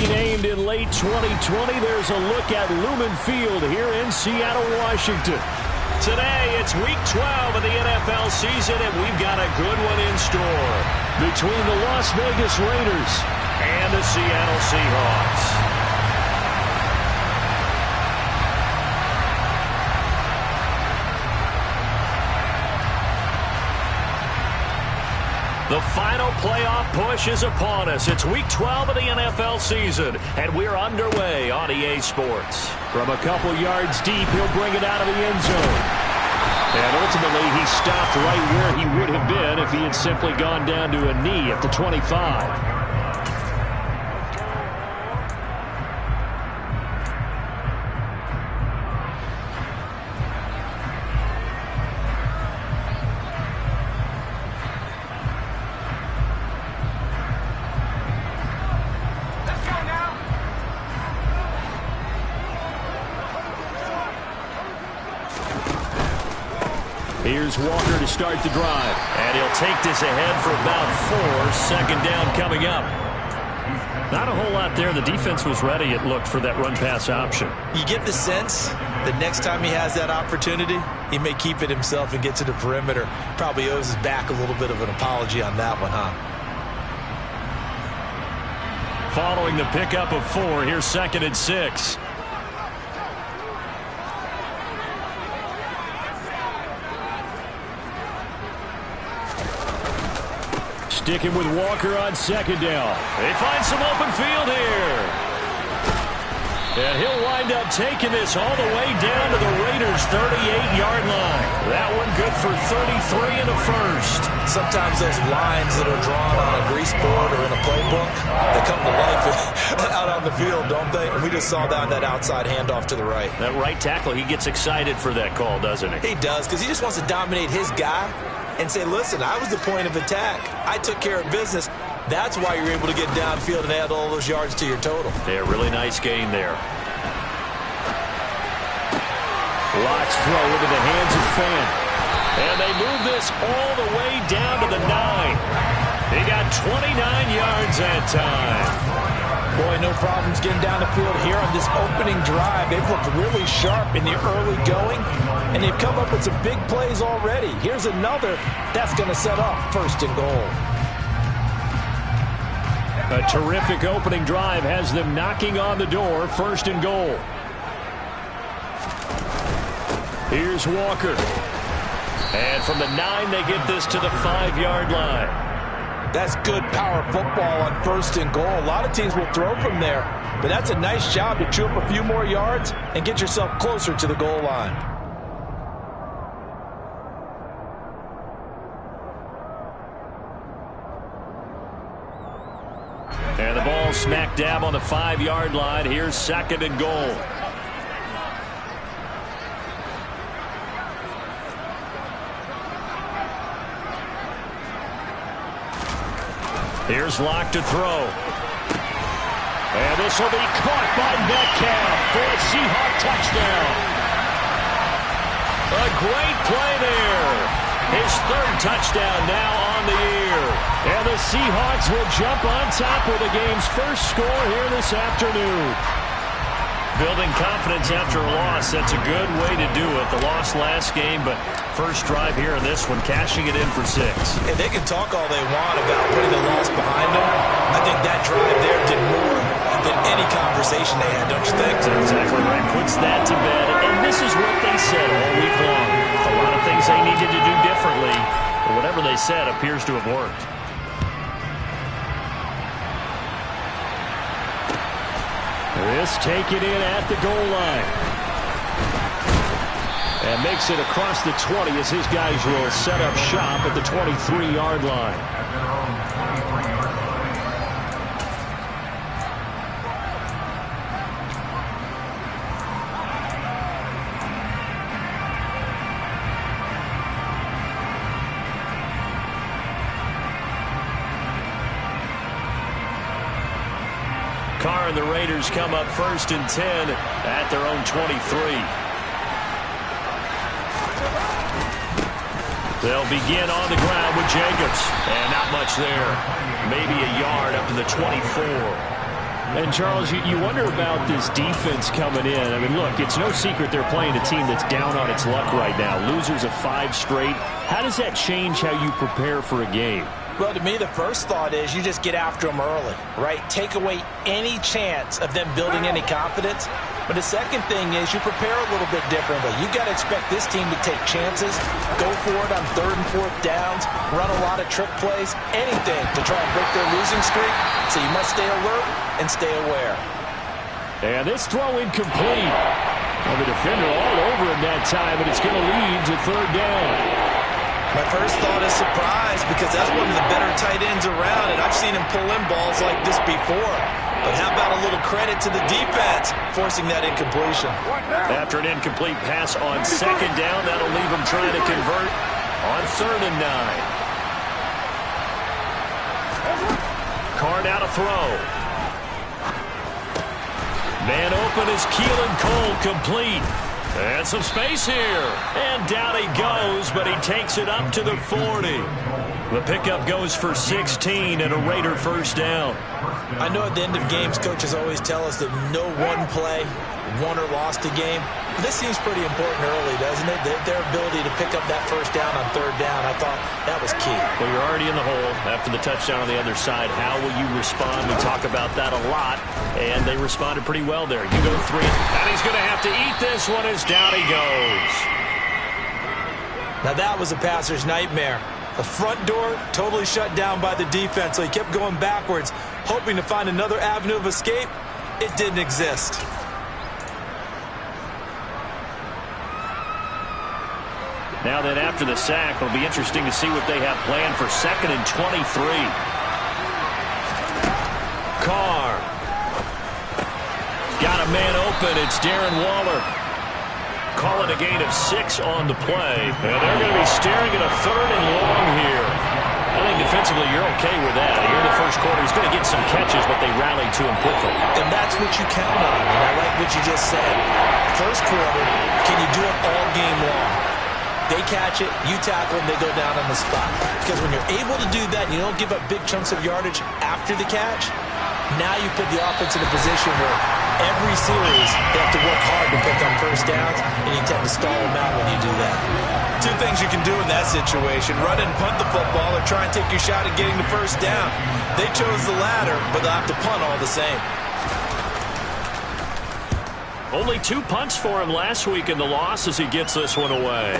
Renamed in late 2020, there's a look at Lumen Field here in Seattle, Washington. Today, it's Week 12 of the NFL season, and we've got a good one in store between the Las Vegas Raiders and the Seattle Seahawks. The final playoff push is upon us. It's Week 12 of the NFL season, and we're underway on EA Sports. From a couple yards deep, he'll bring it out of the end zone. And ultimately, he stopped right where he would have been if he had simply gone down to a knee at the 25. Here's Walker to start the drive. And he'll take this ahead for about 4. Second down coming up. Not a whole lot there. The defense was ready, it looked, for that run-pass option. You get the sense that next time he has that opportunity, he may keep it himself and get to the perimeter. Probably owes his back a little bit of an apology on that one, huh? Following the pickup of 4, here's 2nd and 6. Sticking with Walker on 2nd down. They find some open field here. And he'll wind up taking this all the way down to the Raiders' 38-yard line. That one good for 33 in the first. Sometimes those lines that are drawn on a grease board or in a playbook, they come to life out on the field, don't they? And we just saw that outside handoff to the right. That right tackle, he gets excited for that call, doesn't he? He does, because he just wants to dominate his guy and say, listen, I was the point of attack. I took care of business. That's why you're able to get downfield and add all those yards to your total. Yeah, really nice gain there. Lock's throw into the hands of Fan. And they move this all the way down to the 9. They got 29 yards that time. Boy, no problems getting down the field here on this opening drive. They've looked really sharp in the early going, and they've come up with some big plays already. Here's another that's going to set up 1st and goal. A terrific opening drive has them knocking on the door. 1st and goal. Here's Walker. And from the 9, they get this to the 5-yard line. That's good power football on 1st and goal. A lot of teams will throw from there, but that's a nice job to chew up a few more yards and get yourself closer to the goal line. And the ball smack dab on the 5-yard line. Here's 2nd and goal. Here's Locke to throw. And this will be caught by Metcalf for a Seahawk touchdown. A great play there. His 3rd touchdown now on the year. And the Seahawks will jump on top with the game's first score here this afternoon. Building confidence after a loss, that's a good way to do it. The loss last game, but first drive here in this one, cashing it in for 6. And they can talk all they want about putting the loss behind them. I think that drive there did more than any conversation they had, don't you think? That's exactly right. Puts that to bed. And this is what they said all week long. A lot of things they needed to do differently, but whatever they said appears to have worked. This taken in at the goal line. And makes it across the 20 as his guys will set up shop at the 23-yard line. Carr and the Raiders come up 1st and 10 at their own 23. They'll begin on the ground with Jacobs. And not much there. Maybe a yard up to the 24. And, Charles, you wonder about this defense coming in. I mean, look, it's no secret they're playing a team that's down on its luck right now. Losers of 5 straight. How does that change how you prepare for a game? Well, to me, the first thought is you just get after them early, right? Take away any chance of them building any confidence. But the second thing is you prepare a little bit differently. You got to expect this team to take chances, go for it on 3rd and 4th downs, run a lot of trick plays, anything to try and break their losing streak. So you must stay alert and stay aware. And this throw incomplete. Well, the defender all over him that time, and it's going to lead to 3rd down. My first thought is surprise, because that's one of the better tight ends around, and I've seen him pull in balls like this before. But how about a little credit to the defense forcing that incompletion? After an incomplete pass on 2nd down, that'll leave him trying to convert on 3rd and 9. Card out a throw. Man open is Keelan Cole, complete. And some space here. And down he goes, but he takes it up to the 40. The pickup goes for 16 and a Raider 1st down. I know at the end of games, coaches always tell us that no one play won or lost a game. But this seems pretty important early, doesn't it? Their ability to pick up that 1st down on 3rd down, I thought that was key. Well, you're already in the hole after the touchdown on the other side. How will you respond? We talk about that a lot, and they responded pretty well there. You go 3, and he's going to have to eat this one as down he goes. Now that was a passer's nightmare. The front door totally shut down by the defense, so he kept going backwards, hoping to find another avenue of escape. It didn't exist. Now then, after the sack, it'll be interesting to see what they have planned for 2nd and 23. Carr. Got a man open. It's Darren Waller. Call it a gain of 6 on the play. And they're going to be staring at a 3rd and long here. I think defensively you're okay with that. Here in the first quarter, he's going to get some catches, but they rallied to him quickly. And that's what you count on. And I like what you just said. First quarter, can you do it all game long? They catch it, you tackle them, they go down on the spot. Because when you're able to do that, you don't give up big chunks of yardage after the catch, now you put the offense in a position where every series they have to work hard to pick on 1st downs, and you tend to stall them out when you do that. 2 things you can do in that situation: run and punt the football, or try and take your shot at getting the 1st down. They chose the latter, but they'll have to punt all the same. Only 2 punts for him last week in the loss as he gets this one away.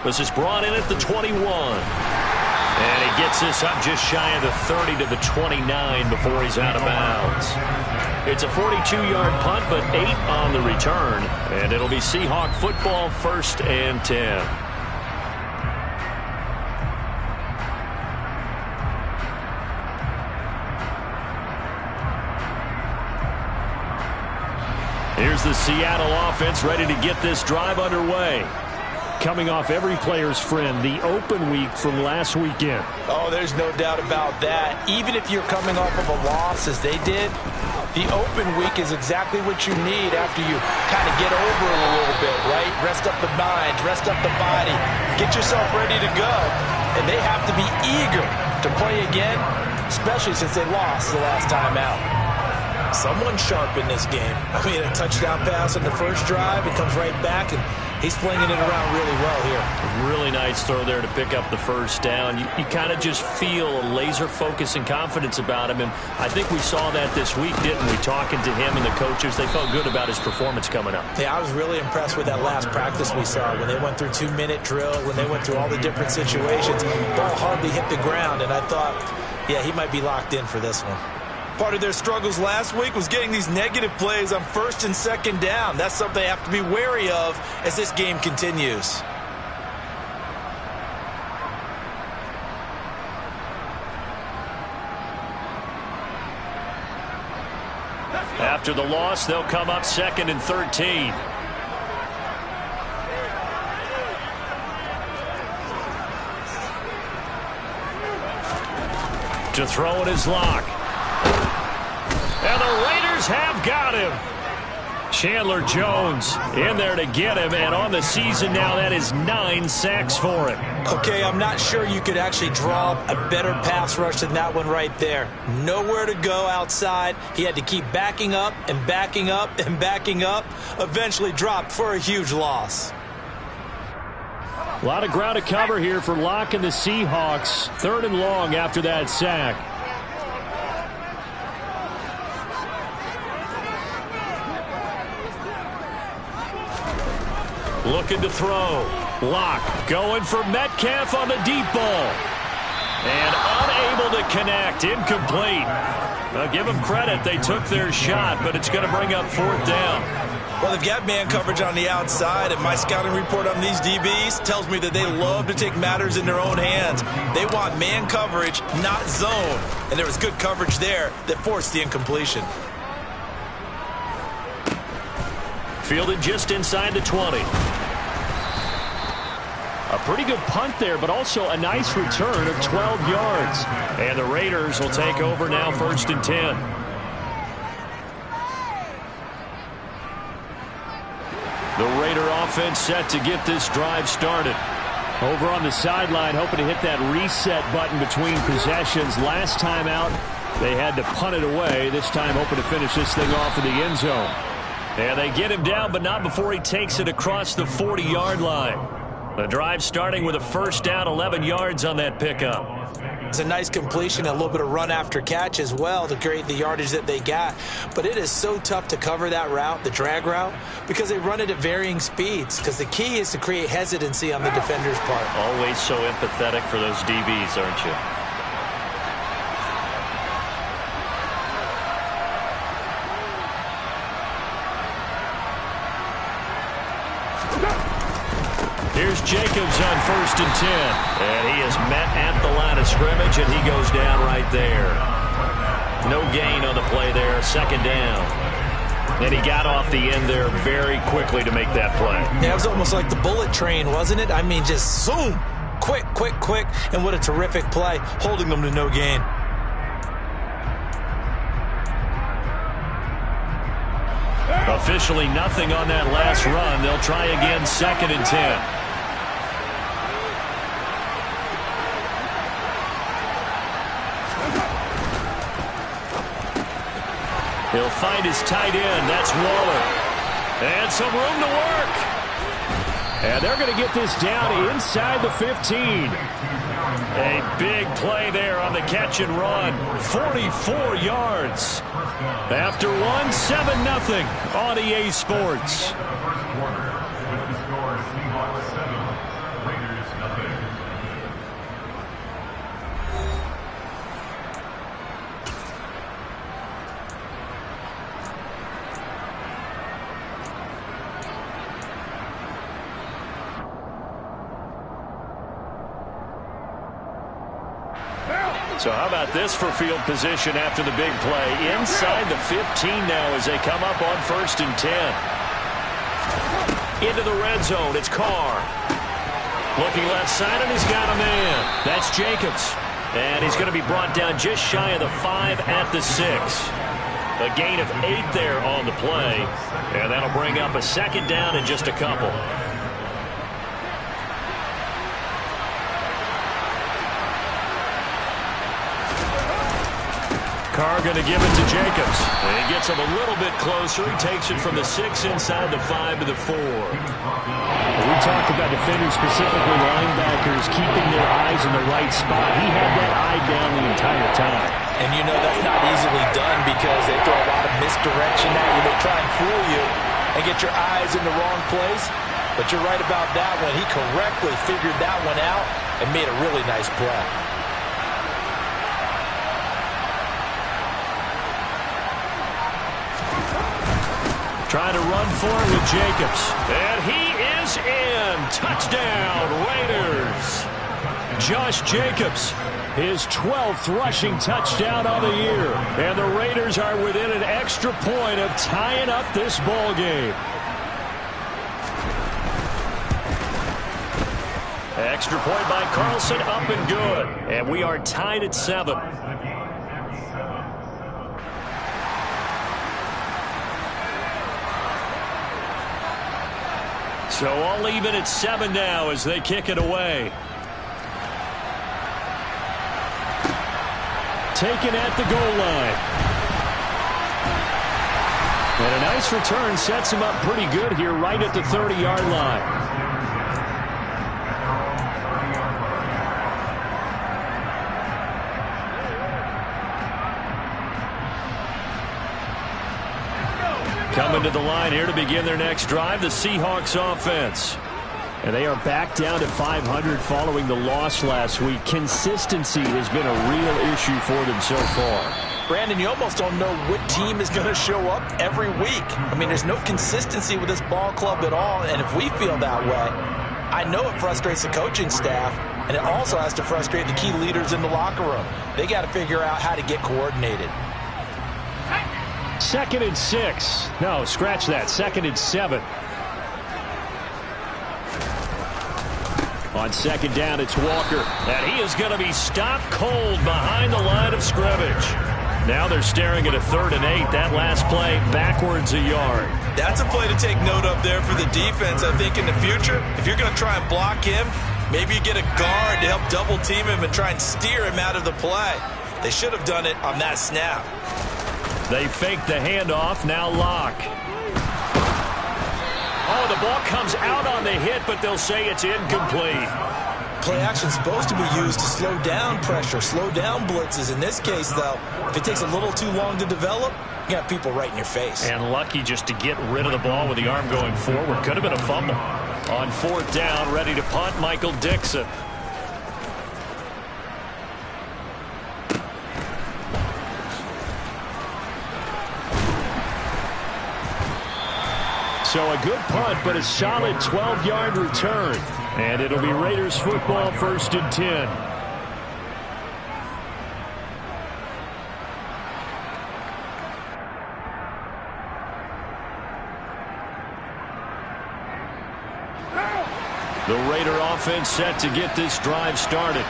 This is brought in at the 21. And he gets this up just shy of the 30 to the 29 before he's out of bounds. It's a 42-yard punt, but 8 on the return. And it'll be Seahawk football, 1st and 10. Here's the Seattle offense ready to get this drive underway. Coming off every player's friend, the open week from last weekend. Oh, there's no doubt about that. Even if you're coming off of a loss as they did, the open week is exactly what you need after you kind of get over it a little bit, right? Rest up the mind, rest up the body, get yourself ready to go. And they have to be eager to play again, especially since they lost the last time out. Someone sharp in this game. I mean, a touchdown pass on the first drive, it comes right back, and he's flinging it around really well here. Really nice throw there to pick up the 1st down. You kind of just feel a laser focus and confidence about him, and I think we saw that this week, didn't we? Talking to him and the coaches, they felt good about his performance coming up. Yeah, I was really impressed with that last practice we saw when they went through 2-minute drill, when they went through all the different situations. Ball hardly hit the ground, and I thought, yeah, he might be locked in for this one. Part of their struggles last week was getting these negative plays on 1st and 2nd down. That's something they have to be wary of as this game continues. After the loss, they'll come up 2nd and 13. To throw it is Locke. And the Raiders have got him. Chandler Jones in there to get him, and on the season now, that is 9 sacks for him. Okay, I'm not sure you could actually draw a better pass rush than that one right there. Nowhere to go outside. He had to keep backing up and backing up and backing up. Eventually dropped for a huge loss. A lot of ground to cover here for Locke and the Seahawks. 3rd and long after that sack. Looking to throw. Locke going for Metcalf on the deep ball. And unable to connect. Incomplete. Give them credit. They took their shot, but it's going to bring up 4th down. Well, they've got man coverage on the outside, and my scouting report on these DBs tells me that they love to take matters in their own hands. They want man coverage, not zone. And there was good coverage there that forced the incompletion. Fielded just inside the 20. A pretty good punt there, but also a nice return of 12 yards. And the Raiders will take over now, 1st and 10. The Raider offense set to get this drive started. Over on the sideline, hoping to hit that reset button between possessions. Last time out, they had to punt it away. This time, hoping to finish this thing off in the end zone. And they get him down, but not before he takes it across the 40-yard line. The drive starting with a 1st down, 11 yards on that pickup. It's a nice completion, a little bit of run after catch as well to create the yardage that they got. But it is so tough to cover that route, the drag route, because they run it at varying speeds. Because the key is to create hesitancy on the defender's part. Always so empathetic for those DBs, aren't you? Here's Jacobs on 1st and 10. And he is met at the line of scrimmage, and he goes down right there. No gain on the play there, 2nd down. And he got off the end there very quickly to make that play. Yeah, it was almost like the bullet train, wasn't it? I mean, just zoom. Quick, quick, quick. And what a terrific play, holding them to no gain. Officially nothing on that last run. They'll try again, 2nd and 10. He'll find his tight end. That's Waller. And some room to work. And they're going to get this down inside the 15. A big play there on the catch and run. 44 yards. After 7-0 on EA Sports. So how about this for field position after the big play? Inside the 15 now as they come up on 1st and 10. Into the red zone, it's Carr. Looking left side, and he's got a man. That's Jacobs. And he's going to be brought down just shy of the 5 at the 6. A gain of 8 there on the play. And that'll bring up a 2nd down in just a couple. Carr going to give it to Jacobs. And he gets him a little bit closer. He takes it from the 6 inside the 5 to the 4. We talked about defenders, specifically linebackers, keeping their eyes in the right spot. He had that eye down the entire time. And you know that's not easily done because they throw a lot of misdirection at you. They try and fool you and get your eyes in the wrong place. But you're right about that one. He correctly figured that one out and made a really nice play. Trying to run for it with Jacobs. And he is in. Touchdown, Raiders. Josh Jacobs, his 12th rushing touchdown of the year. And the Raiders are within an extra point of tying up this ball game. Extra point by Carlson, up and good. And we are tied at 7. So all even at 7 now as they kick it away. Taken at the goal line. And a nice return sets him up pretty good here right at the 30-yard line. Coming to the line here to begin their next drive, the Seahawks offense. And they are back down to 500 following the loss last week. Consistency has been a real issue for them so far. Brandon, you almost don't know what team is going to show up every week. I mean, there's no consistency with this ball club at all, and if we feel that way, I know it frustrates the coaching staff, and it also has to frustrate the key leaders in the locker room. They got to figure out how to get coordinated. 2nd and 6. No, scratch that. 2nd and 7. On 2nd down, it's Walker. And he is going to be stopped cold behind the line of scrimmage. Now they're staring at a 3rd and 8. That last play backwards a yard. That's a play to take note of there for the defense. I think in the future, if you're going to try and block him, maybe you get a guard to help double team him and try and steer him out of the play. They should have done it on that snap. They fake the handoff. Now Locke. Oh, the ball comes out on the hit, but they'll say it's incomplete. Play action is supposed to be used to slow down pressure, slow down blitzes. In this case, though, if it takes a little too long to develop, you got people right in your face. And lucky just to get rid of the ball with the arm going forward. Could have been a fumble. On 4th down, ready to punt, Michael Dixon. So a good punt, but a solid 12-yard return. And it'll be Raiders football, 1st and 10. The Raider offense set to get this drive started.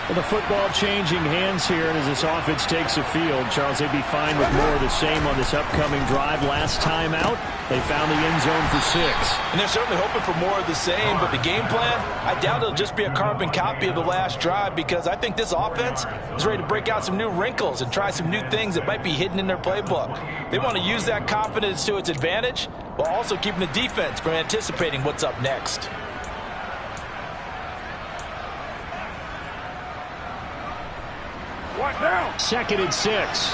Well, the football changing hands here, and as this offense takes the field, Charles, they'd be fine with more of the same on this upcoming drive. Last time out, they found the end zone for 6. And they're certainly hoping for more of the same, but the game plan, I doubt it'll just be a carbon copy of the last drive, because I think this offense is ready to break out some new wrinkles and try some new things that might be hidden in their playbook. They want to use that confidence to its advantage, while also keeping the defense from anticipating what's up next. What now? 2nd and 6.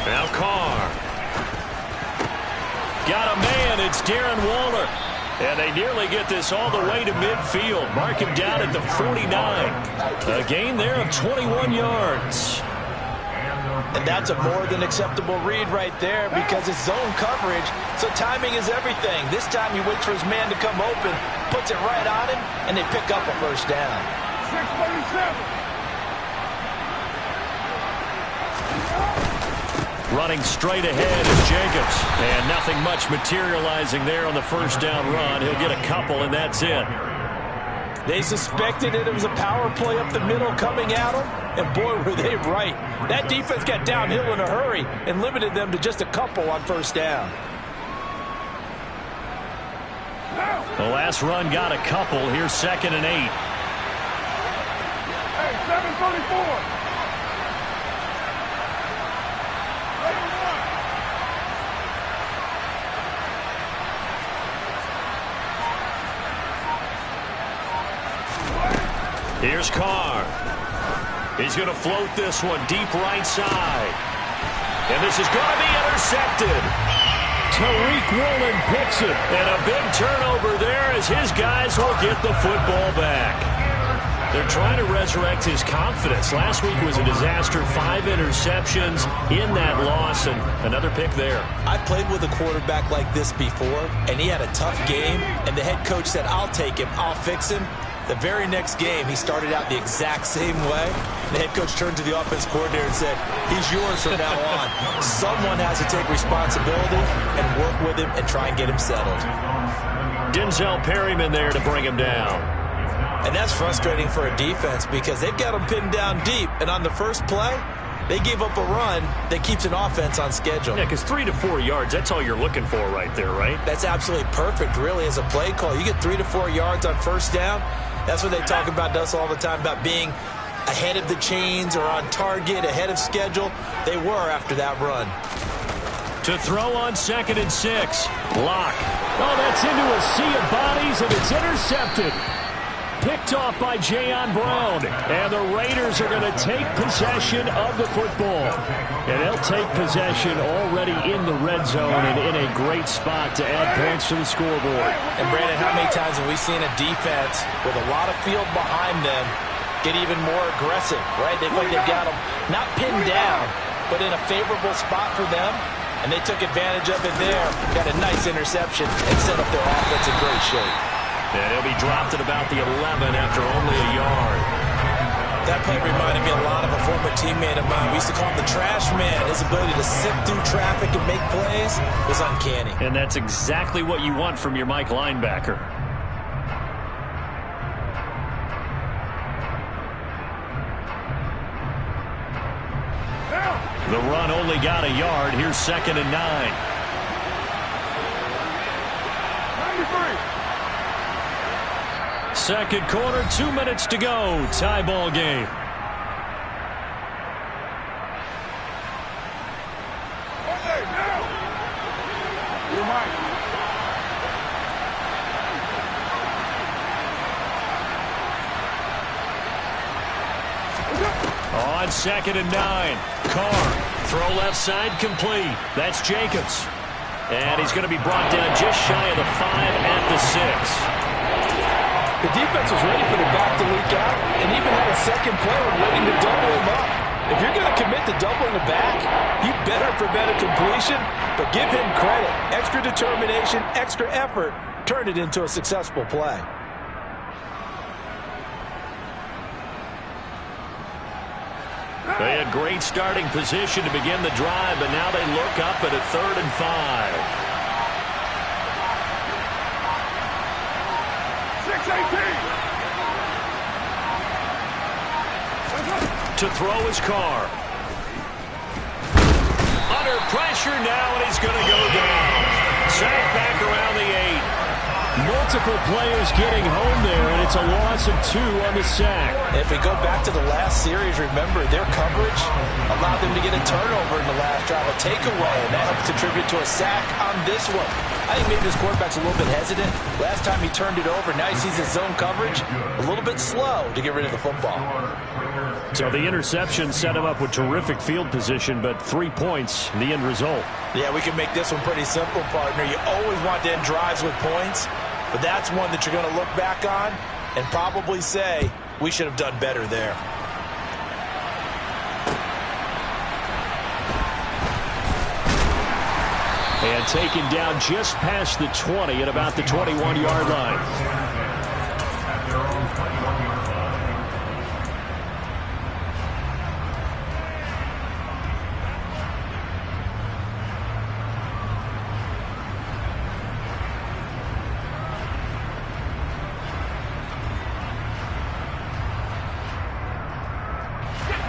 Now Carr. Got a man. It's Darren Waller. And they nearly get this all the way to midfield. Mark him down at the 49. A gain there of 21 yards. And that's a more than acceptable read right there, because it's zone coverage, so timing is everything. This time he waits for his man to come open, puts it right on him, and they pick up a 1st down. 637. Running straight ahead is Jacobs. And nothing much materializing there on the 1st down run. He'll get a couple, and that's it. They suspected it was a power play up the middle coming at them, and boy, were they right. That defense got downhill in a hurry and limited them to just a couple on 1st down. The last run got a couple. Here's 2nd and 8. Hey, 734. Here's Carr. He's going to float this one deep right side. And this is going to be intercepted. Tariq Woolen picks it. And a big turnover there as his guys will get the football back. They're trying to resurrect his confidence. Last week was a disaster. 5 interceptions in that loss, and another pick there. I played with a quarterback like this before, and he had a tough game, and the head coach said, I'll take him, I'll fix him. The very next game, he started out the exact same way. The head coach turned to the offense coordinator and said, he's yours from now on. Someone has to take responsibility and work with him and try and get him settled. Denzel Perryman there to bring him down. And that's frustrating for a defense because they've got them pinned down deep. And on the first play, they gave up a run that keeps an offense on schedule. Yeah, because 3 to 4 yards, that's all you're looking for right there, right? That's absolutely perfect, really, as a play call. You get 3 to 4 yards on first down. That's what they talk about us all the time, about being ahead of the chains or on target, ahead of schedule. They were after that run. To throw on 2nd and 6. Lock. Oh, that's into a sea of bodies, and it's intercepted. Picked off by Jayon Brown. And the Raiders are going to take possession of the football. And they'll take possession already in the red zone and in a great spot to add points to the scoreboard. And, Brandon, how many times have we seen a defense with a lot of field behind them get even more aggressive, right? They feel like they've got them not pinned down, but in a favorable spot for them. And they took advantage of it there. Got a nice interception and set up their offense in great shape. And he'll be dropped at about the 11 after only a yard. That play reminded me a lot of a former teammate of mine. We used to call him the trash man. His ability to sift through traffic and make plays was uncanny. And that's exactly what you want from your Mike linebacker. The run only got a yard. Here's 2nd and 9. 93. Second quarter, 2 minutes to go. Tie ball game. Okay, now. You're mine. On 2nd and 9. Carr. Throw left side complete. That's Jacobs. And he's going to be brought down just shy of the 5 at the 6. The defense was ready for the back to leak out and even had a second player waiting to double him up. If you're going to commit to doubling the back, you better prevent a completion, but give him credit. Extra determination, extra effort, turned it into a successful play. They had great starting position to begin the drive, but now they look up at a 3rd and 5. 6-18. To throw his Carr. Under pressure now, and he's going to go down. Sacked back around the 8. Multiple players getting home there, and it's a loss of 2 on the sack. If we go back to the last series, remember, their coverage allowed them to get a turnover in the last drive, a takeaway, and that helped contribute to a sack on this one. I think maybe this quarterback's a little bit hesitant. Last time he turned it over, now he sees his zone coverage a little bit slow to get rid of the football. So the interception set him up with terrific field position, but 3 points, the end result. Yeah, we can make this one pretty simple, partner. You always want to end drives with points, but that's one that you're going to look back on and probably say, we should have done better there. And taken down just past the 20 at about the 21-yard line.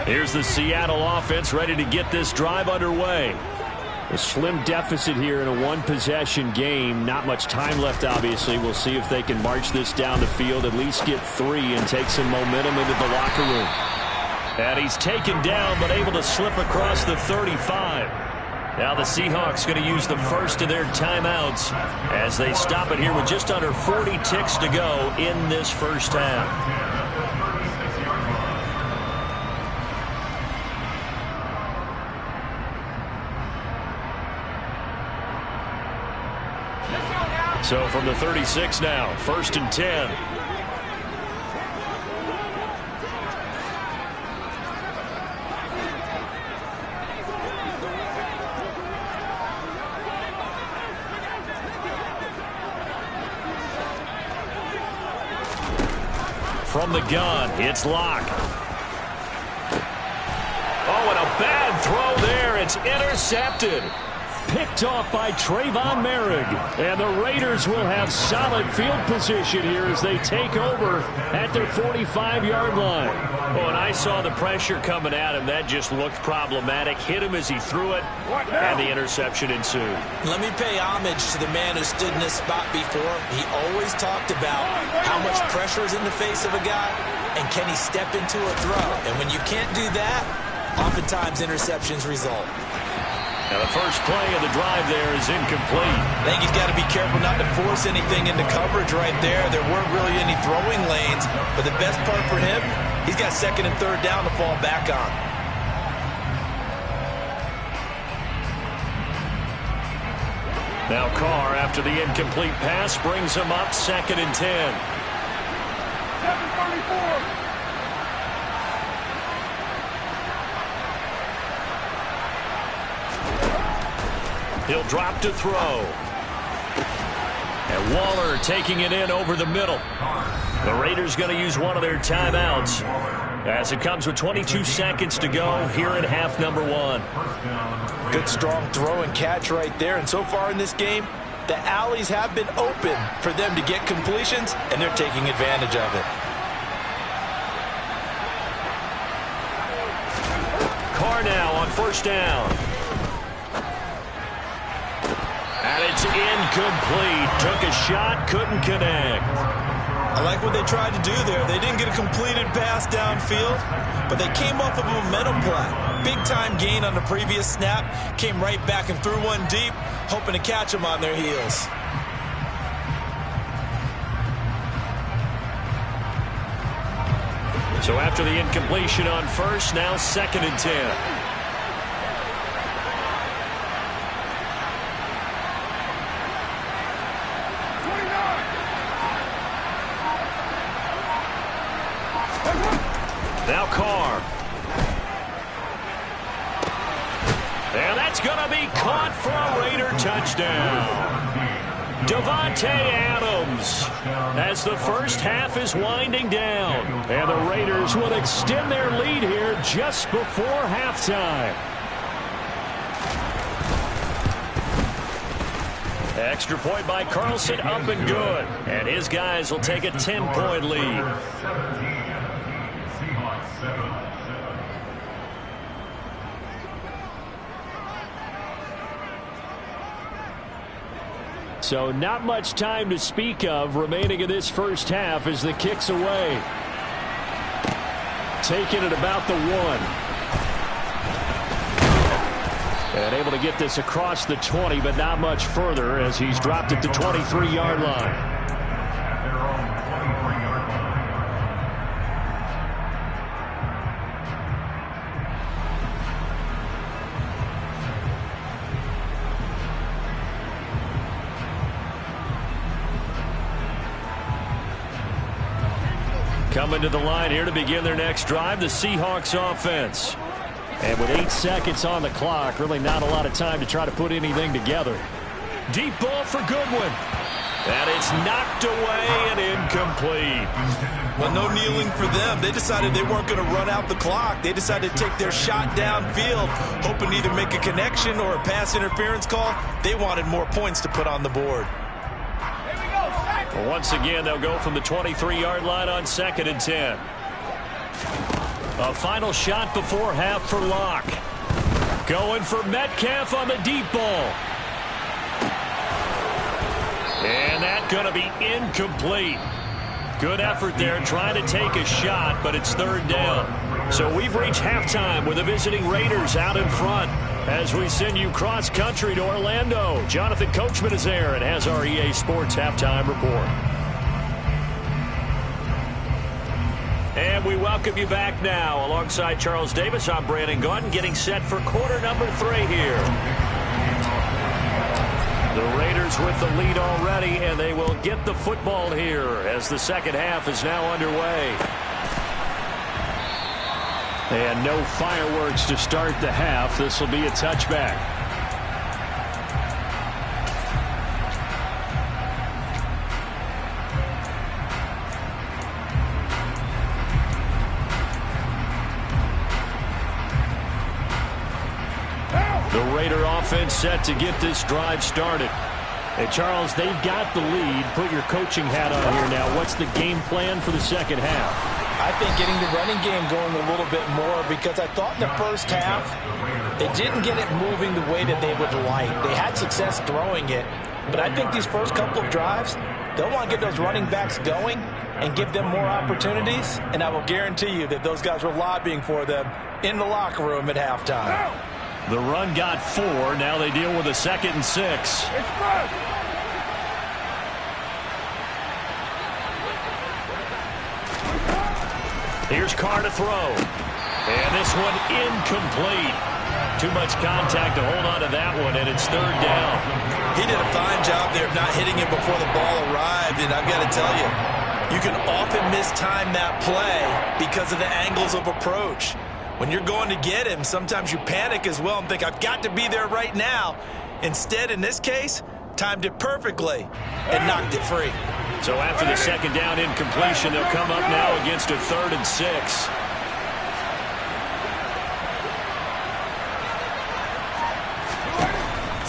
Here's the Seattle offense ready to get this drive underway. A slim deficit here in a one-possession game. Not much time left, obviously. We'll see if they can march this down the field, at least get 3 and take some momentum into the locker room. And he's taken down, but able to slip across the 35. Now the Seahawks going to use the first of their timeouts as they stop it here with just under 40 ticks to go in this first half. So from the 36 now, 1st and 10. From the gun, it's Locke. Oh, and a bad throw there. It's intercepted. Picked off by Trayvon Merrick. And the Raiders will have solid field position here as they take over at their 45-yard line. Well, when I saw the pressure coming at him, that just looked problematic. Hit him as he threw it, and the interception ensued. Let me pay homage to the man who stood in this spot before. He always talked about how much pressure is in the face of a guy, and can he step into a throw. And when you can't do that, oftentimes interceptions result. Now the first play of the drive there is incomplete. I think he's got to be careful not to force anything into coverage right there. There weren't really any throwing lanes, but the best part for him, he's got second and third down to fall back on. Now Carr, after the incomplete pass, brings him up 2nd and 10. 7:34. He'll drop to throw. And Waller taking it in over the middle. The Raiders going to use one of their timeouts as it comes with 22 seconds to go here in half number 1. Good strong throw and catch right there. And so far in this game, the alleys have been open for them to get completions, and they're taking advantage of it. Carr now on 1st down. And it's incomplete. Took a shot, couldn't connect. I like what they tried to do there. They didn't get a completed pass downfield, but they came off of a momentum play. Big-time gain on the previous snap. Came right back and threw one deep, hoping to catch them on their heels. So after the incompletion on 1st, now 2nd and 10. Now Carr. And that's going to be caught for a Raider touchdown. Davante Adams as the first half is winding down. And the Raiders will extend their lead here just before halftime. Extra point by Carlson, up and good. And his guys will take a 10-point lead. So not much time to speak of remaining in this first half as the kick's away. Taking it about the 1. And able to get this across the 20, but not much further as he's dropped at the 23-yard line. Coming to the line here to begin their next drive, the Seahawks offense. And with 8 seconds on the clock, really not a lot of time to try to put anything together. Deep ball for Goodwin. And it's knocked away and incomplete. Well, no kneeling for them. They decided they weren't going to run out the clock. They decided to take their shot downfield, hoping to either make a connection or a pass interference call. They wanted more points to put on the board. Well, once again, they'll go from the 23-yard line on 2nd and 10. A final shot before half for Locke. Going for Metcalf on the deep ball. And that's going to be incomplete. Good effort there trying to take a shot, but it's 3rd down. So we've reached halftime with the visiting Raiders out in front. As we send you cross-country to Orlando, Jonathan Coachman is there and has our EA Sports halftime report. And we welcome you back now. Alongside Charles Davis, I'm Brandon Gaudin, getting set for quarter number 3 here. The Raiders with the lead already, and they will get the football here as the second half is now underway. And no fireworks to start the half. This will be a touchback. The Raider offense set to get this drive started. Hey, Charles, they've got the lead. Put your coaching hat on here now. What's the game plan for the second half? I think getting the running game going a little bit more, because I thought in the first half they didn't get it moving the way that they would like. They had success throwing it, but I think these first couple of drives, they'll want to get those running backs going and give them more opportunities, and I will guarantee you that those guys were lobbying for them in the locker room at halftime. The run got 4. Now they deal with a 2nd and 6. Here's Carr to throw. And this one incomplete. Too much contact to hold on to that one, and it's 3rd down. He did a fine job there of not hitting him before the ball arrived, and I've got to tell you, you can often mistime that play because of the angles of approach. When you're going to get him, sometimes you panic as well and think, I've got to be there right now. Instead, in this case, timed it perfectly and knocked it free. So after the 2nd down incompletion, they'll come up now against a 3rd and 6.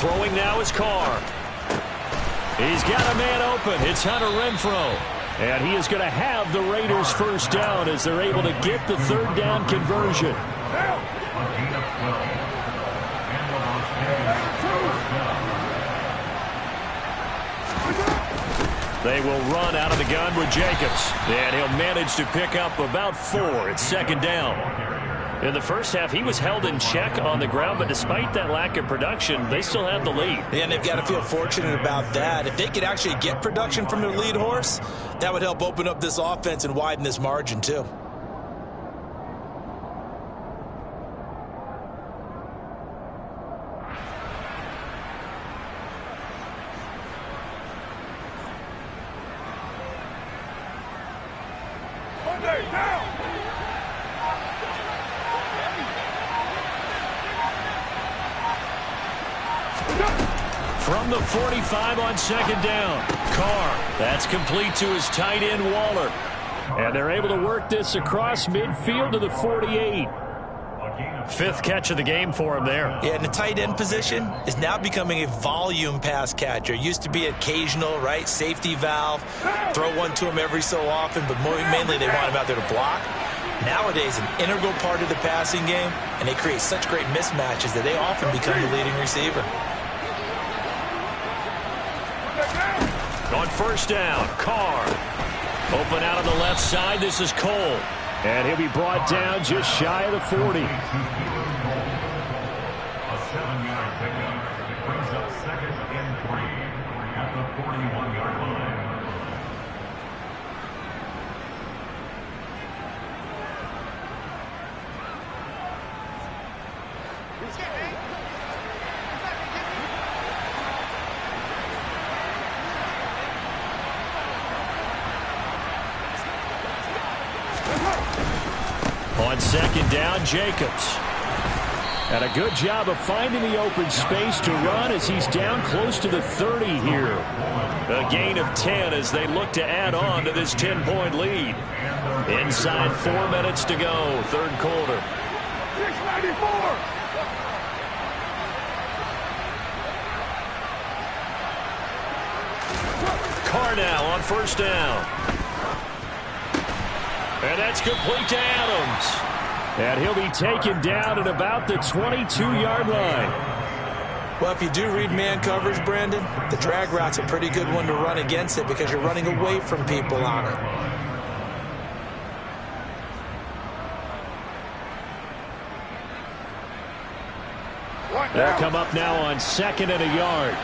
Throwing now is Carr. He's got a man open. It's Hunter Renfrow. And he is going to have the Raiders first down as they're able to get the 3rd down conversion. They will run out of the gun with Jacobs. And he'll manage to pick up about 4. It's 2nd down. In the first half, he was held in check on the ground, but despite that lack of production, they still have the lead. And they've got to feel fortunate about that. If they could actually get production from their lead horse, that would help open up this offense and widen this margin, too. From the 45 on 2nd down. Carr. That's complete to his tight end, Waller. And they're able to work this across midfield to the 48. 5th catch of the game for him there. Yeah, and the tight end position is now becoming a volume pass catcher. Used to be occasional, right? Safety valve. Throw one to him every so often, but mainly they want him out there to block. Nowadays, an integral part of the passing game, and they create such great mismatches that they often become the leading receiver. On 1st down, Carr. Open out on the left side. This is Cole. And he'll be brought down just shy of the 40. A 7-yard pickup brings up 2nd and 3 at the 41-yard line. On 2nd down, Jacobs. And a good job of finding the open space to run as he's down close to the 30 here. A gain of 10 as they look to add on to this 10-point lead. Inside 4 minutes to go, 3rd quarter. 694. Carr now on 1st down. And that's complete to Adams. And he'll be taken down at about the 22-yard line. Well, if you do read man coverage, Brandon, the drag route's a pretty good one to run against it because you're running away from people on it. They'll come up now on 2nd and a yard.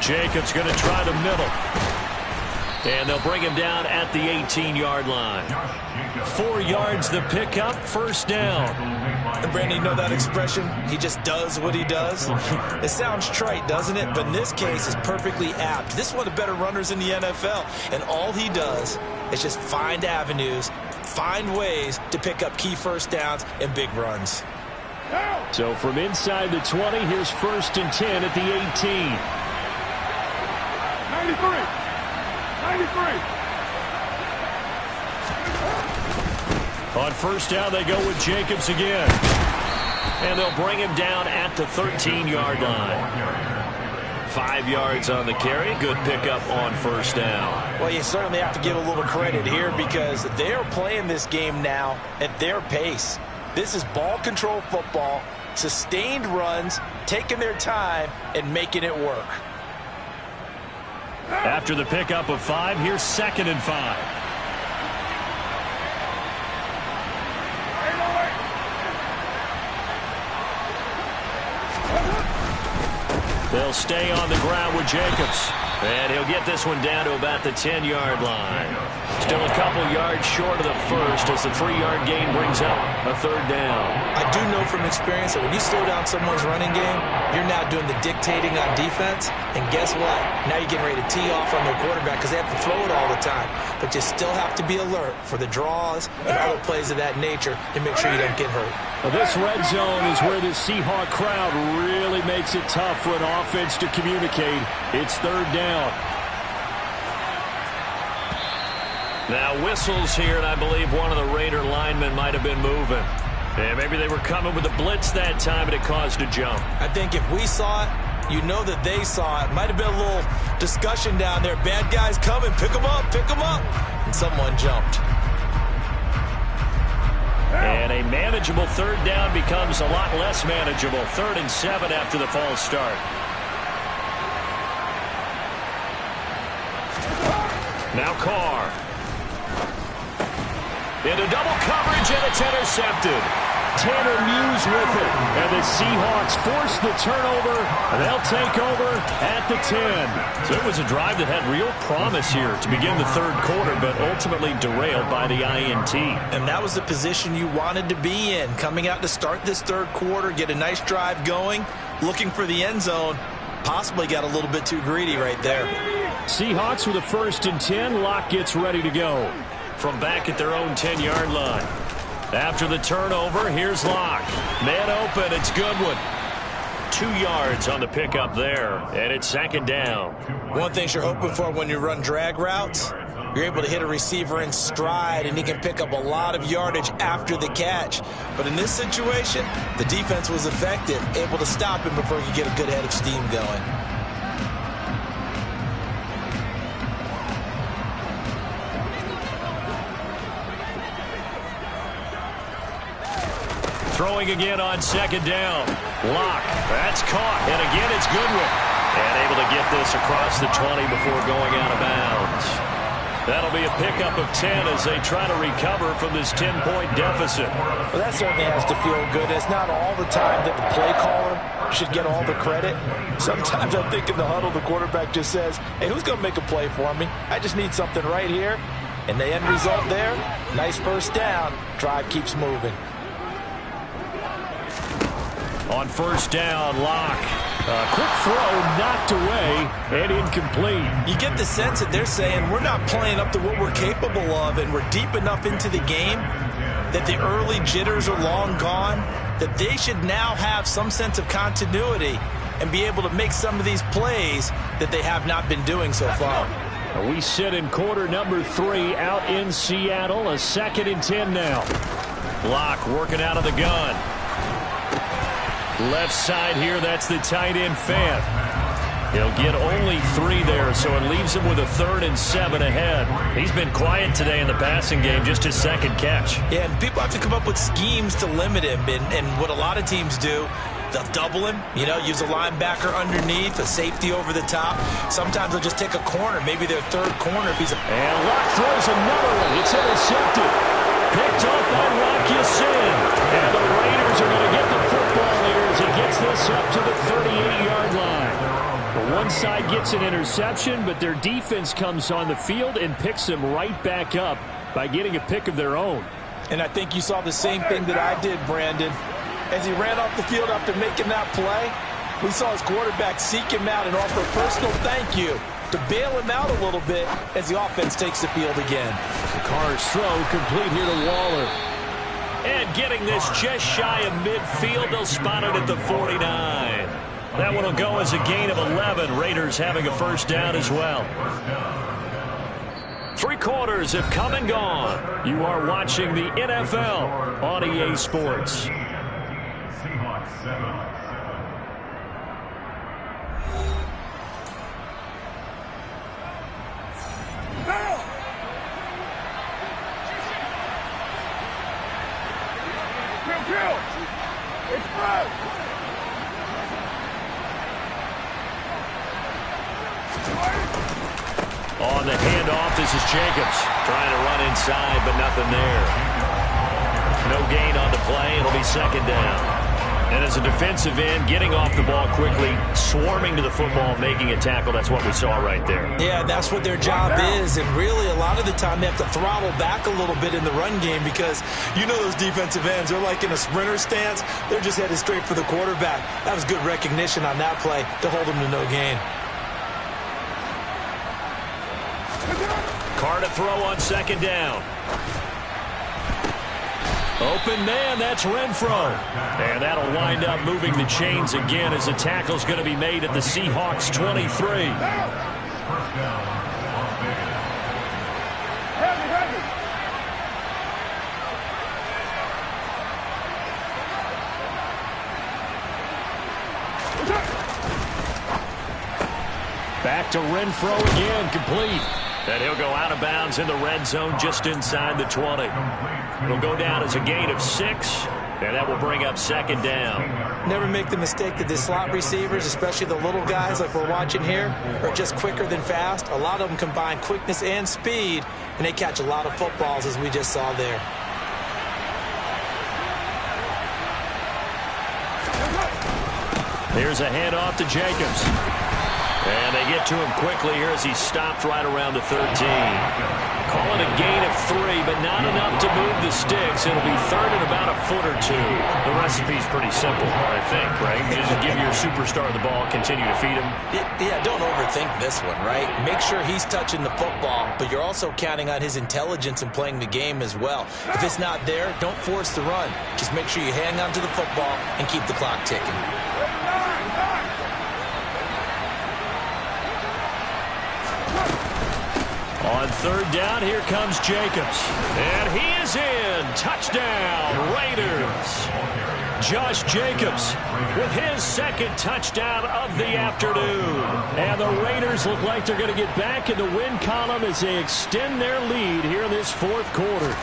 Jacobs going to try the middle. And they'll bring him down at the 18-yard line. 4 yards the pickup, 1st down. And Brandon, you know that expression? He just does what he does. It sounds trite, doesn't it? But in this case, it's perfectly apt. This is one of the better runners in the NFL. And all he does is just find avenues, find ways to pick up key 1st downs and big runs. So from inside the 20, here's 1st and 10 at the 18. 93. 93. On first down, they go with Jacobs again. And they'll bring him down at the 13-yard line. 5 yards on the carry. Good pickup on first down. Well, you certainly have to give a little credit here because they're playing this game now at their pace. This is ball control football, sustained runs, taking their time, and making it work. After the pickup of 5, here's 2nd and 5. They'll stay on the ground with Jacobs. And he'll get this one down to about the 10-yard line. Still a couple yards short of the first as the 3-yard gain brings up a 3rd down. I do know from experience that when you slow down someone's running game, you're now doing the dictating on defense. And guess what? Now you're getting ready to tee off on their quarterback because they have to throw it all the time. But you still have to be alert for the draws and other plays of that nature to make sure you don't get hurt. Well, this red zone is where the Seahawk crowd really makes it tough for an offense to communicate. It's 3rd down. Now whistles here, and I believe one of the Raider linemen might have been moving. Yeah, maybe they were coming with a blitz that time, and it caused a jump. I think if we saw it, you know that they saw it. Might have been a little discussion down there. Bad guys coming. Pick them up. Pick them up. And someone jumped. And a manageable 3rd down becomes a lot less manageable. 3rd and 7 after the false start. Now Carr. Into double coverage, and it's intercepted. Tanner Muse with it. And the Seahawks force the turnover. They'll take over at the 10. So it was a drive that had real promise here to begin the 3rd quarter, but ultimately derailed by the INT. And that was the position you wanted to be in. Coming out to start this 3rd quarter, get a nice drive going, looking for the end zone. Possibly got a little bit too greedy right there. Seahawks with a 1st and 10. Locke gets ready to go. From back at their own 10-yard line. After the turnover, here's Locke. Man open, it's Goodwin. 2 yards on the pickup there, and it's 2nd down. One thing you're hoping for when you run drag routes, you're able to hit a receiver in stride, and he can pick up a lot of yardage after the catch. But in this situation, the defense was effective, able to stop him before he could get a good head of steam going. Throwing again on 2nd down. Locke, that's caught, and again it's Goodwin. And able to get this across the 20 before going out of bounds. That'll be a pickup of 10 as they try to recover from this 10-point deficit. Well, that certainly has to feel good. It's not all the time that the play caller should get all the credit. Sometimes I think in the huddle, the quarterback just says, hey, who's going to make a play for me? I just need something right here. And the end result there, nice 1st down. Drive keeps moving. On 1st down, Locke. Quick throw knocked away and incomplete. You get the sense that they're saying we're not playing up to what we're capable of, and we're deep enough into the game that the early jitters are long gone, that they should now have some sense of continuity and be able to make some of these plays that they have not been doing so far. We sit in quarter number 3 out in Seattle. A 2nd and 10 now. Locke working out of the gun. Left side here, that's the tight end Fant. He'll get only 3 there, so it leaves him with a 3rd and 7 ahead. He's been quiet today in the passing game, just his 2nd catch. Yeah, and people have to come up with schemes to limit him, and what a lot of teams do, they'll double him, use a linebacker underneath, a safety over the top. Sometimes they'll just take a corner, maybe their 3rd corner. And Locke throws another one. It's intercepted. Picked off by Rocky Sin. And the Raiders are going to get the football here as he gets this up to the 38-yard line. Well, one side gets an interception, but their defense comes on the field and picks them right back up by getting a pick of their own. And I think you saw the same thing that I did, Brandon. As he ran off the field after making that play, we saw his quarterback seek him out and offer a personal thank you to bail him out a little bit as the offense takes the field again. Carr's throw complete here to Waller. And getting this just shy of midfield, they'll spot it at the 49. That one will go as a gain of 11. Raiders having a 1st down as well. 3 quarters have come and gone. You are watching the NFL on EA Sports. Seahawks 7. Kill! Express! On the handoff, this is Jacobs trying to run inside, but nothing there. No gain on the play. It'll be second down. And as a defensive end, getting off the ball quickly, swarming to the football, making a tackle, that's what we saw right there. Yeah, that's what their job is. And really, a lot of the time, they have to throttle back a little bit in the run game because you know those defensive ends, they're like in a sprinter stance. They're just headed straight for the quarterback. That was good recognition on that play to hold them to no gain. Carr to throw on second down. Open man, that's Renfro. And that'll wind up moving the chains again as the tackle's going to be made at the Seahawks 23. First down, Las Vegas. Heavy! Back to Renfro again, complete. And he'll go out of bounds in the red zone just inside the 20. It'll go down as a gain of 6, and that will bring up second down. Never make the mistake that the slot receivers, especially the little guys like we're watching here, are just quicker than fast. A lot of them combine quickness and speed, and they catch a lot of footballs, as we just saw there. Here's a handoff to Jacobs. And they get to him quickly here as he stopped right around the 13. Call it a gain of 3, but not enough to move the sticks. It'll be third and about a foot or 2. The recipe's pretty simple, I think, right? You just give your superstar the ball, continue to feed him. Yeah, don't overthink this one, right? Make sure he's touching the football, but you're also counting on his intelligence in playing the game as well. If it's not there, don't force the run. Just make sure you hang on to the football and keep the clock ticking. On third down, here comes Jacobs. And he is in. Touchdown, Raiders. Josh Jacobs with his second touchdown of the afternoon. And the Raiders look like they're going to get back in the win column as they extend their lead here in this fourth quarter.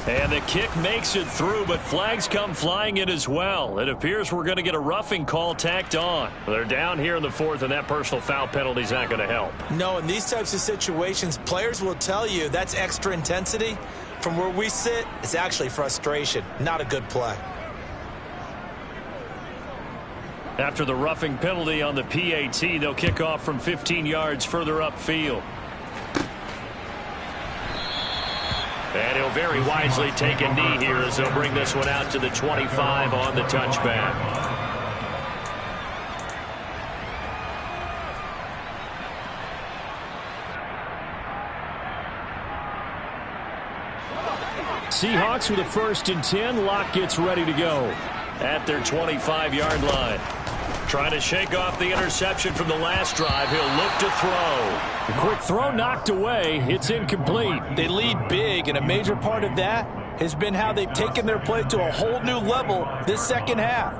And the kick makes it through, but flags come flying in as well. It appears we're going to get a roughing call tacked on. They're down here in the fourth, and that personal foul penalty is not going to help. No, in these types of situations, players will tell you that's extra intensity. From where we sit, it's actually frustration. Not a good play. After the roughing penalty on the PAT, they'll kick off from 15 yards further upfield. And he'll very wisely take a knee here as they'll bring this one out to the 25 on the touchback. Seahawks with a 1st and 10. Locke gets ready to go at their 25-yard line. Trying to shake off the interception from the last drive. He'll look to throw. A quick throw knocked away. It's incomplete. They lead big, and a major part of that has been how they've taken their play to a whole new level this second half.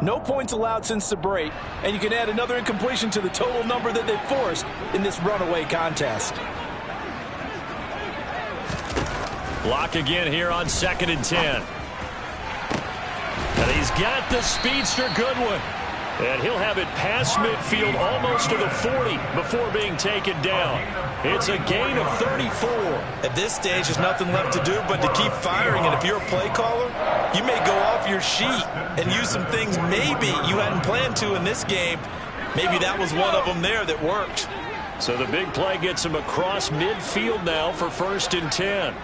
No points allowed since the break, and you can add another incompletion to the total number that they've forced in this runaway contest. Locke again here on 2nd and 10. And he's got the speedster Goodwin. And he'll have it past midfield almost to the 40 before being taken down. It's a gain of 34. At this stage, there's nothing left to do but to keep firing. And if you're a play caller, you may go off your sheet and use some things maybe you hadn't planned to in this game. Maybe that was one of them there that worked. So the big play gets him across midfield now for 1st and 10.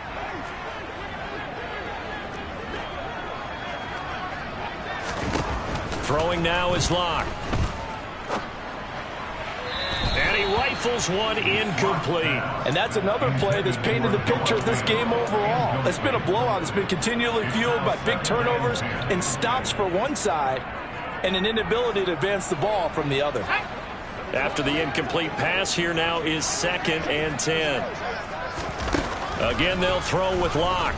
Throwing now is Locke. And he rifles one incomplete. And that's another play that's painted the picture of this game overall. It's been a blowout. It's been continually fueled by big turnovers and stops for one side and an inability to advance the ball from the other. After the incomplete pass, here now is 2nd and 10. Again, they'll throw with Locke.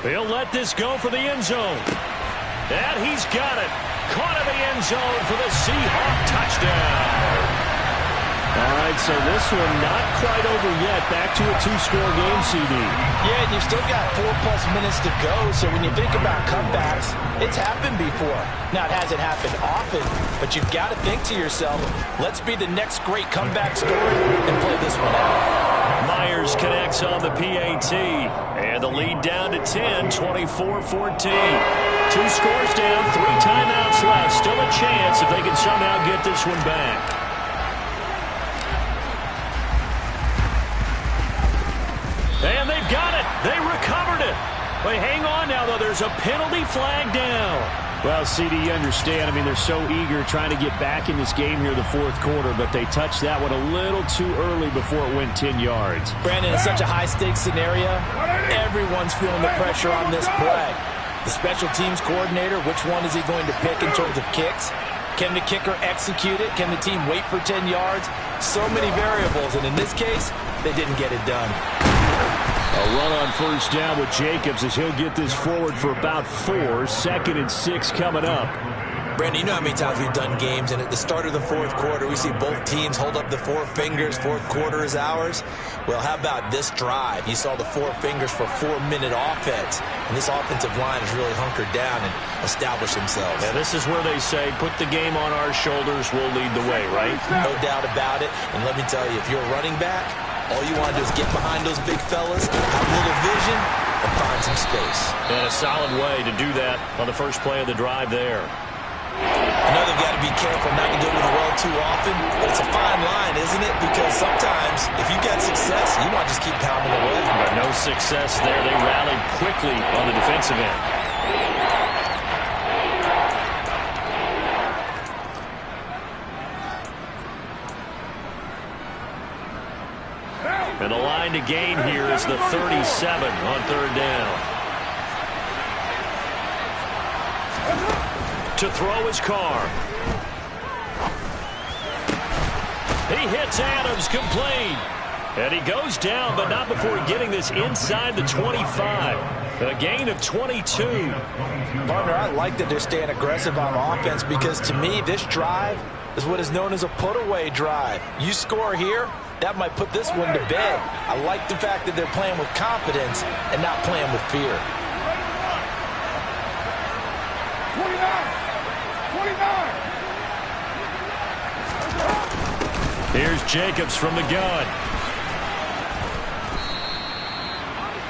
He'll let this go for the end zone. And he's got it. Caught in the end zone for the Seahawk touchdown. All right, so this one not quite over yet. Back to a 2-score game, CD. Yeah, and you've still got 4+ minutes to go, so when you think about comebacks, it's happened before. Now, it hasn't happened often, but you've got to think to yourself, let's be the next great comeback story and play this one out. Myers connects on the PAT, and the lead down to 10, 24-14. 2 scores down, 3 timeouts left. Still a chance if they can somehow get this one back. And they've got it. They recovered it. But hang on now, though. There's a penalty flag down. Well, CD, you understand. I mean, they're so eager trying to get back in this game here in the 4th quarter, but they touched that one a little too early before it went 10 yards. Brandon, it's such a high-stakes scenario. Everyone's feeling the pressure on this play. The special teams coordinator, which one is he going to pick in terms of kicks? Can the kicker execute it? Can the team wait for 10 yards? So many variables, and in this case, they didn't get it done. A run on 1st down with Jacobs as he'll get this forward for about 4. 2nd and 6 coming up. Brandon, you know how many times we've done games, and at the start of the 4th quarter, we see both teams hold up the 4 fingers. 4th quarter is ours. Well, how about this drive? You saw the 4 fingers for 4-minute offense, and this offensive line has really hunkered down and established themselves. Yeah, this is where they say, put the game on our shoulders, we'll lead the way, right? No doubt about it. And let me tell you, if you're a running back, all you want to do is get behind those big fellas, have a little vision, and find some space. And a solid way to do that on the first play of the drive there. I know they've got to be careful not to go to the well too often, but it's a fine line, isn't it? Because sometimes, if you've got success, you want to just keep pounding away. But no success there. They rallied quickly on the defensive end. And the line to gain here is the 37 on 3rd down. To throw his Carr. He hits Adams, complete. And he goes down, but not before getting this inside the 25. A gain of 22. Partner, I like that they're staying aggressive on offense because, to me, this drive is what is known as a put-away drive. You score here, that might put this one to bed. I like the fact that they're playing with confidence and not playing with fear. 29. Here's Jacobs from the gun.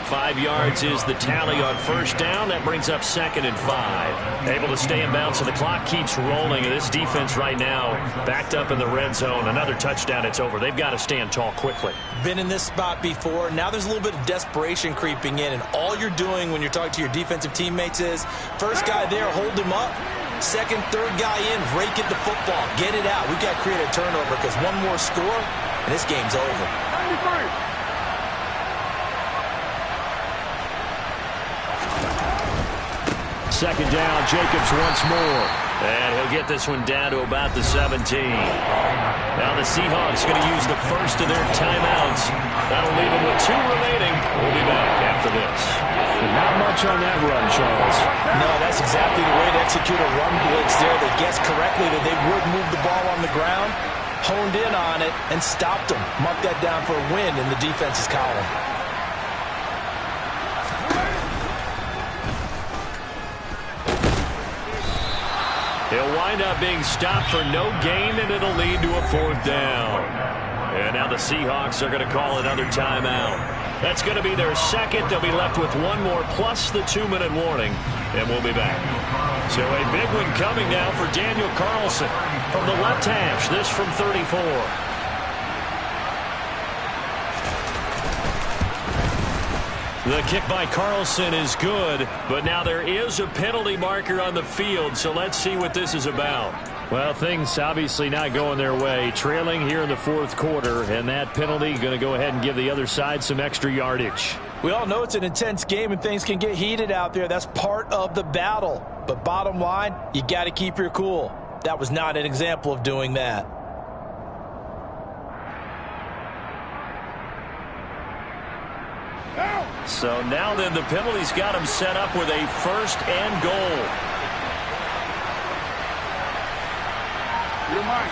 5 yards is the tally on 1st down. That brings up 2nd and 5. Able to stay in bounds, so the clock keeps rolling. And this defense right now backed up in the red zone. Another touchdown, it's over. They've got to stand tall quickly. Been in this spot before. Now there's a little bit of desperation creeping in. And all you're doing when you're talking to your defensive teammates is, first guy there, hold him up. Second, third guy in, rake at the football. Get it out. We've got to create a turnover because one more score, and this game's over. 93. Second down, Jacobs once more. And he'll get this one down to about the 17. Now the Seahawks going to use the first of their timeouts. That'll leave them with 2 remaining. We'll be back after this. Not much on that run, Charles. No, that's exactly the way to execute a run blitz there. They guessed correctly that they would move the ball on the ground, honed in on it, and stopped them. Mark that down for a win in the defense's column. He'll wind up being stopped for no gain, and it'll lead to a 4th down. And now the Seahawks are going to call another timeout. That's going to be their second. They'll be left with 1 more plus the 2-minute warning, and we'll be back. So a big one coming now for Daniel Carlson from the left hash. This from 34. The kick by Carlson is good, but now there is a penalty marker on the field, so let's see what this is about. Well, things obviously not going their way. Trailing here in the 4th quarter, and that penalty going to go ahead and give the other side some extra yardage. We all know it's an intense game and things can get heated out there. That's part of the battle. But bottom line, you got to keep your cool. That was not an example of doing that. So now then the penalty's got him set up with a 1st and goal. You're mine.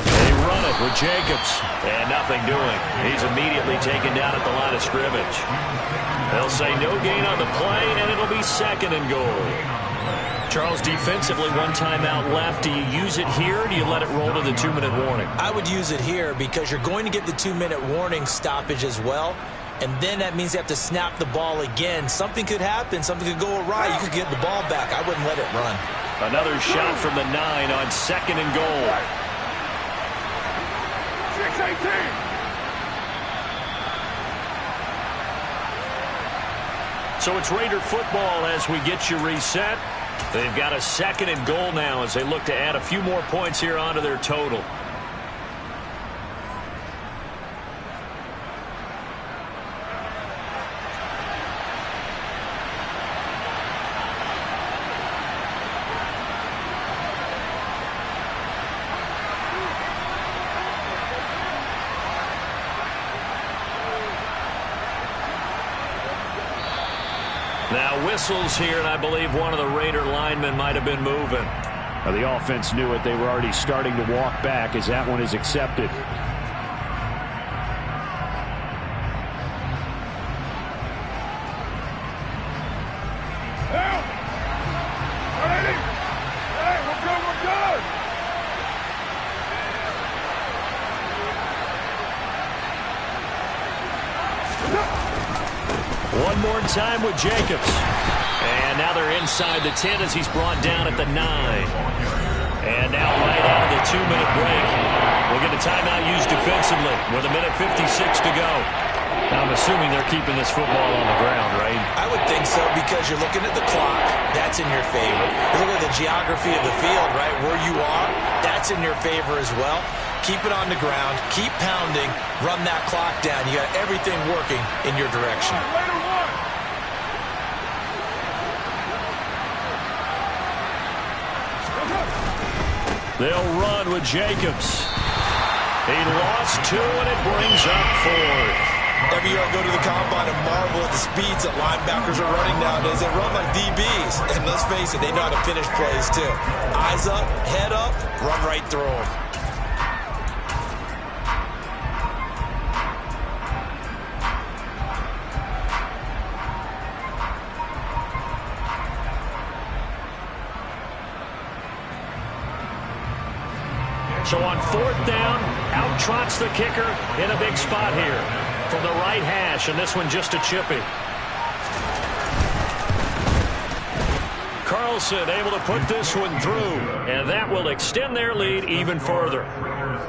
They run it with Jacobs. And nothing doing. He's immediately taken down at the line of scrimmage. They'll say no gain on the play, and it'll be 2nd and goal. Charles, defensively, 1 timeout left. Do you use it here, or do you let it roll to the 2-minute warning? I would use it here because you're going to get the 2-minute warning stoppage as well. And then that means you have to snap the ball again. Something could happen. Something could go awry. You could get the ball back. I wouldn't let it run. Another shot from the 9 on 2nd and goal. 6-18. So it's Raider football as we get you reset. They've got a 2nd and goal now as they look to add a few more points here onto their total. Now whistles here, and I believe one of the Raider linemen might have been moving. Well, the offense knew it. They were already starting to walk back as that one is accepted. One more time with Jacobs. And now they're inside the 10 as he's brought down at the 9. And now right out of the 2-minute break, we'll get a timeout used defensively with 1:56 to go. Now I'm assuming they're keeping this football on the ground, right? I would think so because you're looking at the clock. That's in your favor. You look at the geography of the field, right, where you are. That's in your favor as well. Keep it on the ground. Keep pounding. Run that clock down. You got everything working in your direction. They'll run with Jacobs. He lost 2, and it brings up 4th. Every year I go to the combine and marvel at the speeds that linebackers are running nowadays. They run like DBs. And let's face it, they know how to finish plays too. Eyes up, head up, run right through them. So on 4th down, out trots the kicker in a big spot here from the right hash, and this one just a chippy. Carlson able to put this one through, and that will extend their lead even further.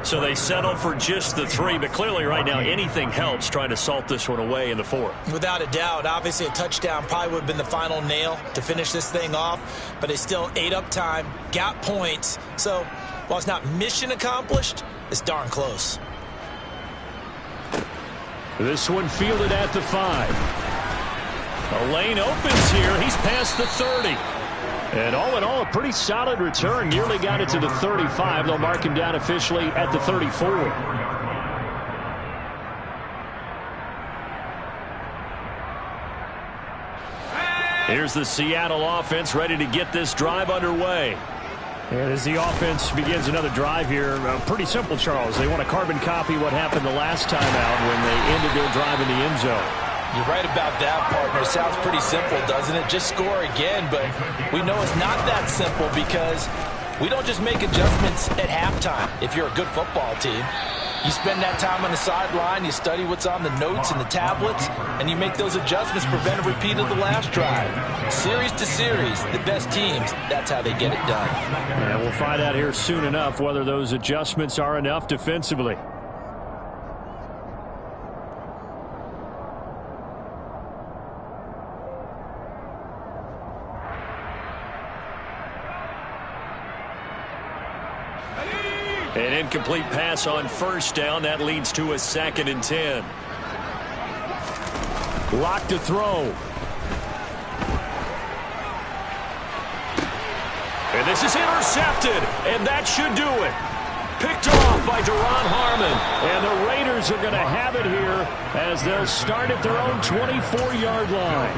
So they settle for just the 3, but clearly right now anything helps trying to salt this one away in the 4th. Without a doubt, obviously a touchdown probably would have been the final nail to finish this thing off, but they still ate up time, got points. So while it's not mission accomplished, it's darn close. This one fielded at the 5. A lane opens here. He's past the 30. And all in all, a pretty solid return. Nearly got it to the 35. They'll mark him down officially at the 34. Here's the Seattle offense ready to get this drive underway. And as the offense begins another drive here, pretty simple, Charles. They want to carbon copy what happened the last time out when they ended their drive in the end zone. You're right about that, partner. Sounds pretty simple, doesn't it? Just score again, but we know it's not that simple because we don't just make adjustments at halftime. If you're a good football team, you spend that time on the sideline, you study what's on the notes and the tablets, and you make those adjustments, prevent a repeat of the last drive. Series to series, the best teams, that's how they get it done. And we'll find out here soon enough whether those adjustments are enough defensively. An incomplete pass on 1st down. That leads to a 2nd and 10. Lock to throw. And this is intercepted, and that should do it. Picked off by Duron Harmon. And the Raiders are going to have it here as they'll start at their own 24-yard line.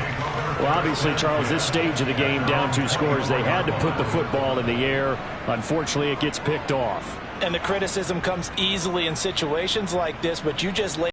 Well, obviously, Charles, this stage of the game, down 2 scores, they had to put the football in the air. Unfortunately, it gets picked off. And the criticism comes easily in situations like this, but you just laid